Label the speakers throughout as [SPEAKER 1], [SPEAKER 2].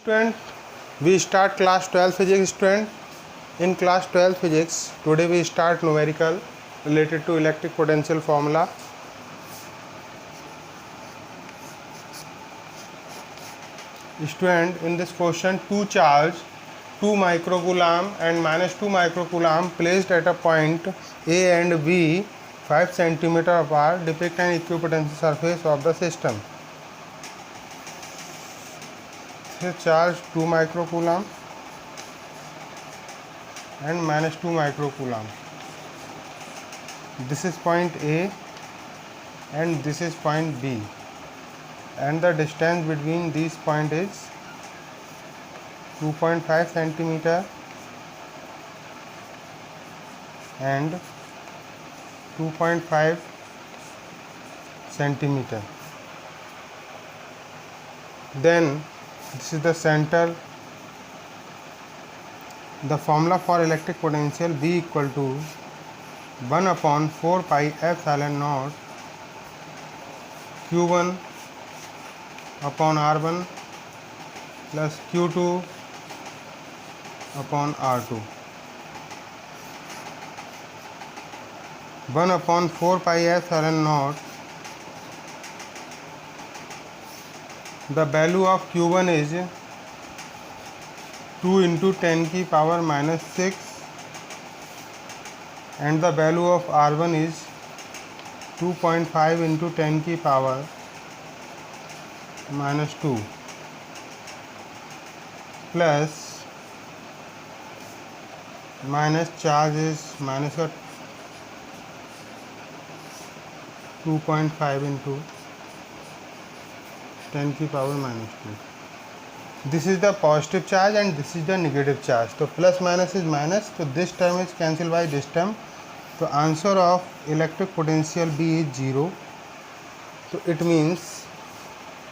[SPEAKER 1] Student, we start class 12 physics. Student, in class 12 physics, today we start numerical related to electric potential formula. Student, in this question, two charge 2 microcoulomb and minus 2 microcoulomb placed at a point A and B 5 cm apart depict an equipotential surface of the system. Charge 2 microcoulomb and minus 2 microcoulomb. This is point A and this is point B, and the distance between these points is 2.5 centimeter and 2.5 centimeter. Then this is the center. The formula for electric potential B equal to 1 upon 4 pi epsilon naught Q1 upon R1 plus Q2 upon R2. 1 upon 4 pi epsilon naught. The value of Q1 is 2 into 10 की power minus 6 and the value of R1 is 2.5 into 10 की power minus 2 plus minus charge is minus 2.5 into 10 की power minus 2. This is the positive charge and this is the negative charge. So plus minus is minus. So this term is cancelled by this term. So answer of electric potential B is 0. So it means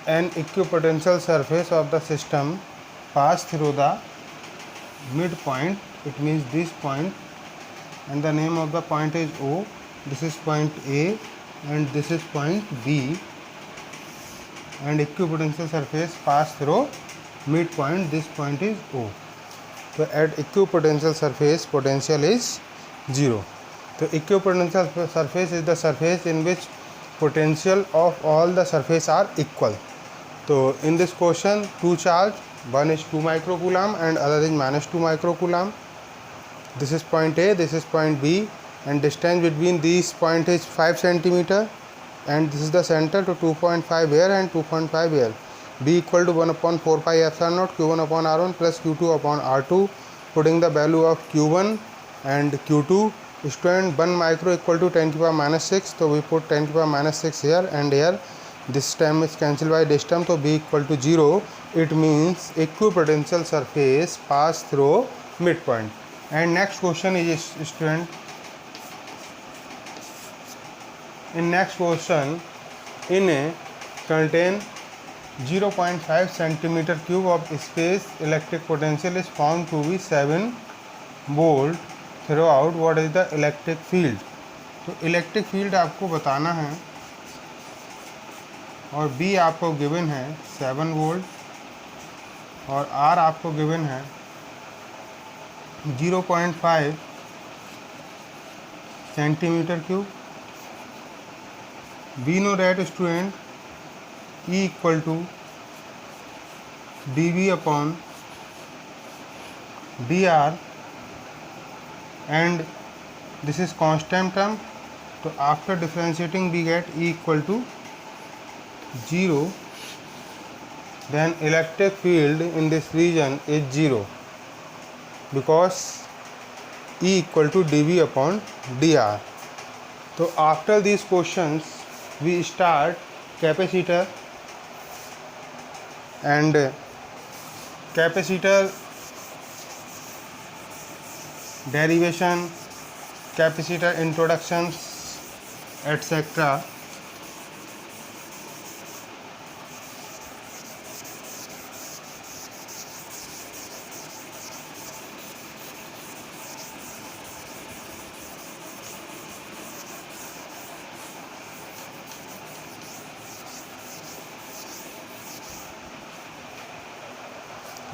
[SPEAKER 1] an equipotential surface of the system pass through the midpoint. It means this point, and the name of the point is O. This is point A and this is point B, and equipotential surface pass through midpoint. This point is O. So at equipotential surface potential is 0. So equipotential surface is the surface in which potential of all the surface are equal. So in this question, two charge, one is 2 microcoulomb and other is minus 2 microcoulomb. This is point A, this is point B, and distance between these points is 5 centimeter, and this is the center to 2.5 here and 2.5 here. B equal to 1 upon 4 pi epsilon naught Q1 upon R1 plus Q2 upon R2. Putting the value of Q1 and Q2. Student, 1 micro equal to 10 to the power minus 6. So we put 10 to the power minus 6 here and here. This term is cancelled by this term. So B equal to 0. It means equipotential surface pass through midpoint. And next question is, student, in next question, in a contain 0.5 centimeter cube of space, electric potential is found to be 7 volt throughout. What is the electric field? तो electric field आपको बताना है, और B आपको given है 7 volt और R आपको given है 0.5 centimetre cube. We know that, student, E equal to dV upon dr, and this is constant term. So after differentiating we get E equal to 0. Then electric field in this region is 0 because E equal to dV upon dr. So after these questions we start capacitor, and capacitor derivation, capacitor introductions, etc.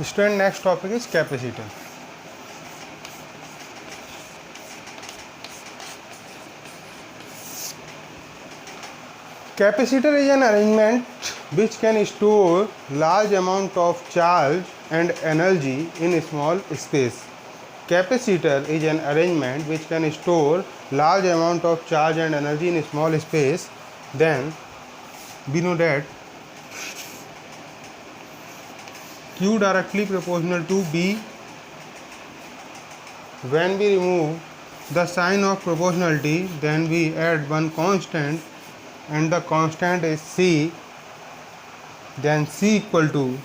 [SPEAKER 1] Student, next topic is capacitor. Capacitor is an arrangement which can store large amount of charge and energy in a small space. Capacitor is an arrangement which can store large amount of charge and energy in a small space. Then we know that Q directly proportional to B. When we remove the sign of proportionality, then we add one constant, and the constant is C. Then C equal to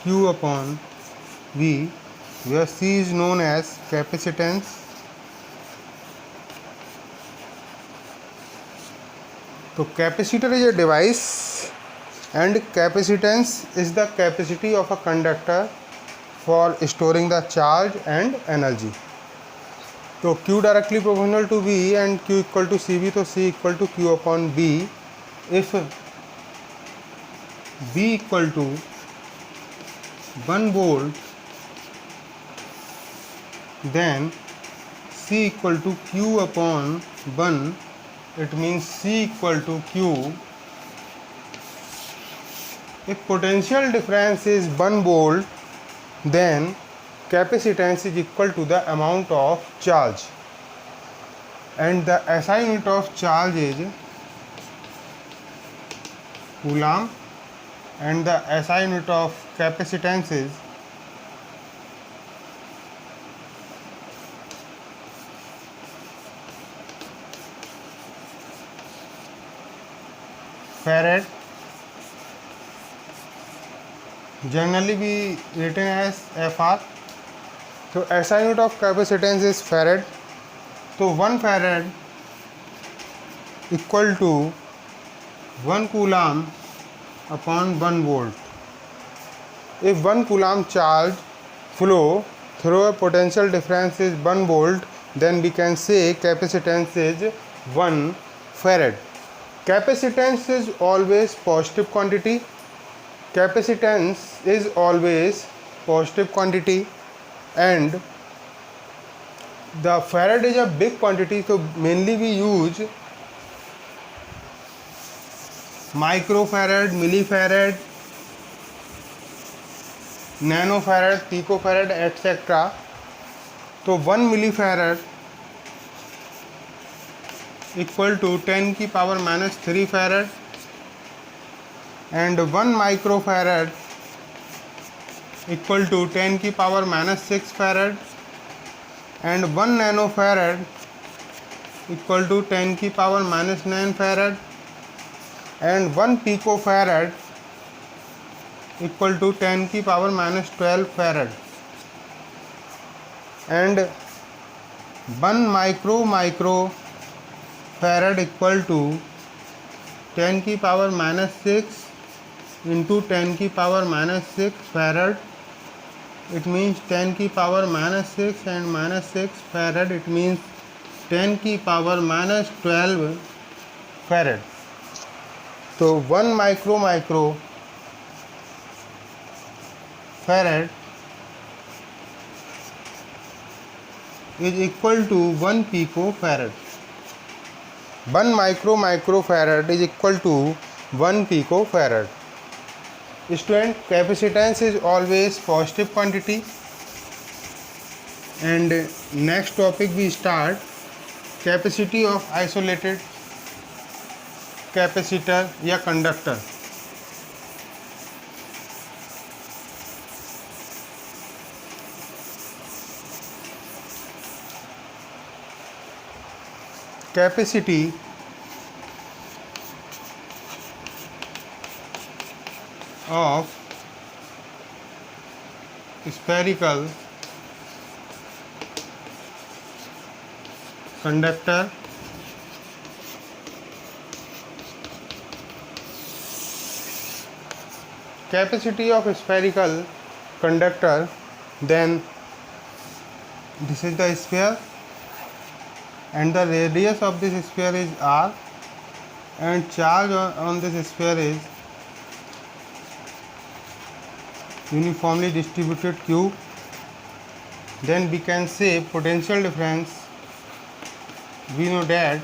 [SPEAKER 1] Q upon V, where C is known as capacitance. So capacitor is a device, and capacitance is the capacity of a conductor for storing the charge and energy. So Q directly proportional to V and Q equal to CV, so C equal to Q upon B. If V equal to 1 volt, then C equal to Q upon 1, it means C equal to Q. If potential difference is 1 volt, then capacitance is equal to the amount of charge, and the SI unit of charge is Coulomb, and the SI unit of capacitance is Farad. Generally be written as FR. So SI unit of capacitance is Farad. So 1 Farad equal to 1 Coulomb upon 1 volt. If 1 Coulomb charge flow through a potential difference is 1 volt, then we can say capacitance is 1 Farad. Capacitance is always positive quantity. Capacitance is always positive quantity, and the Farad is a big quantity, so mainly we use microfarad, millifarad, nanofarad, picofarad, etc. So 1 millifarad equal to 10 की power minus 3 farad, and 1 microfarad equal to 10 की power minus 6 farad, and 1 nanofarad equal to 10 की power minus 9 farad, and 1 picofarad equal to 10 की power minus 12 farad, and 1 microfarad equal to 10 की power minus 6 into 10 की power minus 6 farad. It means 10 की power minus 6 and minus 6 farad. It means 10 की power minus 12 farad. So 1 microfarad is equal to 1 picofarad. 1 microfarad is equal to 1 picofarad. Student, capacitance is always positive quantity. And next topic we start capacity of isolated capacitor या conductor. Capacity of spherical conductor capacity of spherical conductor, then this is the sphere and the radius of this sphere is r, and charge on this sphere is uniformly distributed Q. Then we can say potential difference, we know that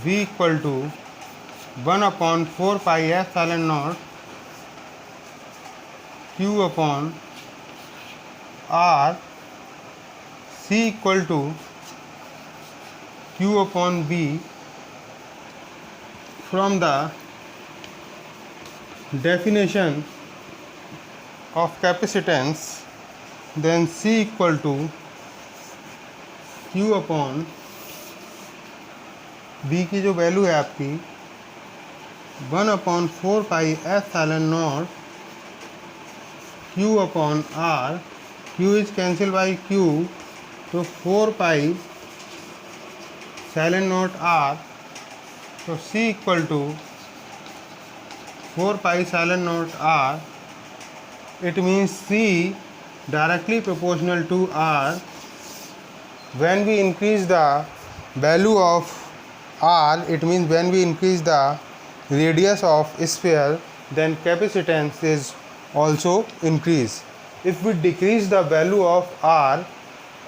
[SPEAKER 1] V equal to 1 upon 4 pi epsilon naught Q upon R, C equal to Q upon V. From the definition of capacitance, then C equal to Q upon V की जो value है आपकी 1 upon 4 pi epsilon naught Q upon R. Q is cancelled by Q, तो 4 pi epsilon naught R. So C equal to 4 pi epsilon naught R. It means C directly proportional to R. When we increase the value of R, it means when we increase the radius of sphere, then capacitance is also increase. If we decrease the value of R,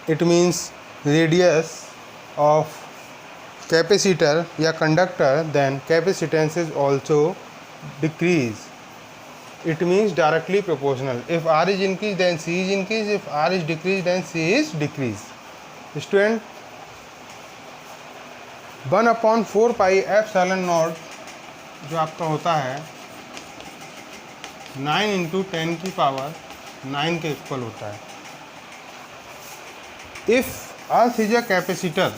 [SPEAKER 1] it means radius of capacitor या conductor, then capacitance is also decrease. It means directly proportional. If R is increased, then C is increased. If R is decreased, then C is decreased. Student, 1 upon 4 pi epsilon naught जो आपका होता है 9 into 10 की power 9 के equal होता है. If Earth is a capacitor,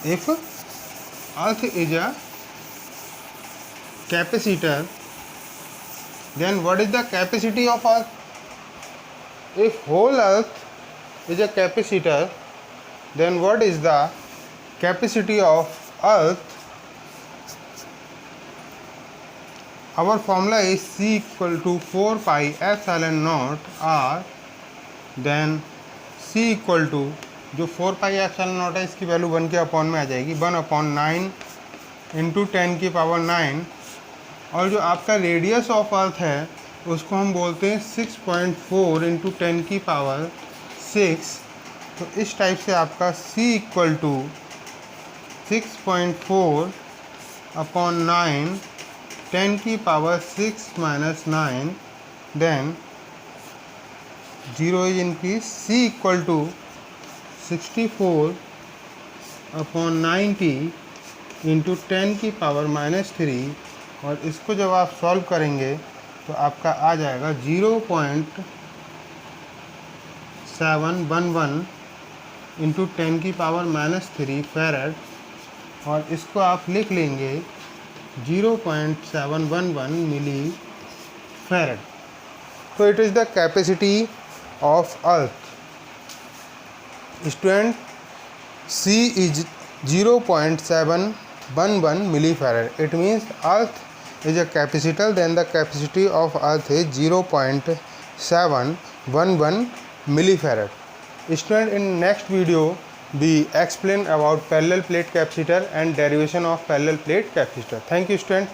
[SPEAKER 1] if Earth is a capacitor, then what is the capacity of Earth? If whole Earth is a capacitor, then what is the capacity of Earth? Our formula is C equal to 4 pi epsilon naught R. Then C equal to जो 4 pi epsilon not है इसकी value 1 के upon में आ जाएगी 1 upon 9 into 10 की power 9. और जो आपका रेडियस ऑफ अर्थ है उसको हम बोलते हैं 6.4 इंटू 10 की पावर 6. तो इस टाइप से आपका C इक्वल टू 6.4 अपॉन 9 10 की power 6 minus 9. Then 0 is increase. C equal to 64 upon 90 into 10 की पावर माइनस 3. और इसको जब आप सॉल्व करेंगे तो आपका आ जाएगा 0.711 इंटू 10 की पावर माइनस 3 फैरड. और इसको आप लिख लेंगे 0.711 मिली फैरड. तो it is the capacity of earth. Student, C is 0.711 millifarad. It means Earth is a capacitor, then the capacity of Earth is 0.711 millifarad. Student, in next video we explain about parallel plate capacitor and derivation of parallel plate capacitor. Thank you, student.